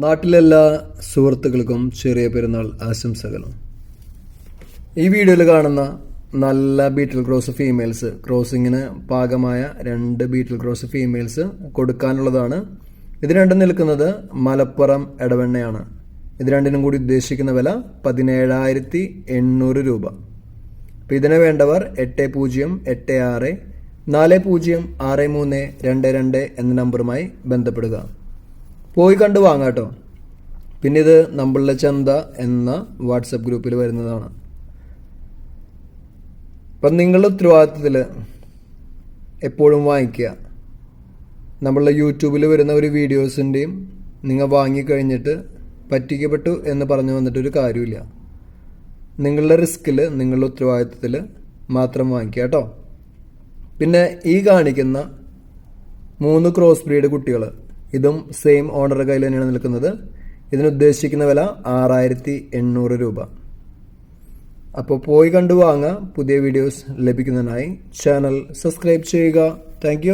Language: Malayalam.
നാട്ടിലെല്ലാ സുഹൃത്തുക്കൾക്കും ചെറിയ പെരുന്നാൾ ആശംസകളും. ഈ വീഡിയോയിൽ കാണുന്ന നല്ല ബീറ്റിൽ ക്രോസ് ഫീമെയിൽസ്, ക്രോസിങ്ങിന് പാകമായ 2 ബീറ്റിൽ ക്രോസ് ഫീമെയിൽസ് കൊടുക്കാനുള്ളതാണ്. ഇത് രണ്ടും നിൽക്കുന്നത് മലപ്പുറം എടവണ്ണയാണ്. ഇത് രണ്ടിനും കൂടി ഉദ്ദേശിക്കുന്ന വില 17,800 രൂപ. അപ്പോൾ ഇതിനെ വേണ്ടവർ 8086406322 എന്ന നമ്പറുമായി ബന്ധപ്പെടുക. പോയി കണ്ട് വാങ്ങാം കേട്ടോ. പിന്നെ ഇത് നമ്മളുടെ ചന്ത എന്ന വാട്സപ്പ് ഗ്രൂപ്പിൽ വരുന്നതാണ്. അപ്പം നിങ്ങളുടെ ഉത്തരവാദിത്തത്തിൽ എപ്പോഴും വാങ്ങിക്കുക. നമ്മളുടെ യൂട്യൂബിൽ വരുന്ന ഒരു വീഡിയോസിൻ്റെയും നിങ്ങൾ വാങ്ങിക്കഴിഞ്ഞിട്ട് പറ്റിക്കപ്പെട്ടു എന്ന് പറഞ്ഞു വന്നിട്ടൊരു കാര്യമില്ല. നിങ്ങളുടെ റിസ്കിൽ, നിങ്ങളുടെ ഉത്തരവാദിത്തത്തിൽ മാത്രം വാങ്ങിക്കുക കേട്ടോ. പിന്നെ ഈ കാണിക്കുന്ന 3 ക്രോസ് ബ്രീഡ് കുട്ടികൾ, ഇതും സെയിം ഓണറുടെ കയ്യിൽ തന്നെയാണ് നിൽക്കുന്നത്. ഇതിന് ഉദ്ദേശിക്കുന്ന വില 6,800 രൂപ. അപ്പോൾ പോയി കണ്ടു വാങ്ങുക. പുതിയ വീഡിയോസ് ലഭിക്കുന്നതിനായി ചാനൽ സബ്സ്ക്രൈബ് ചെയ്യുക. താങ്ക്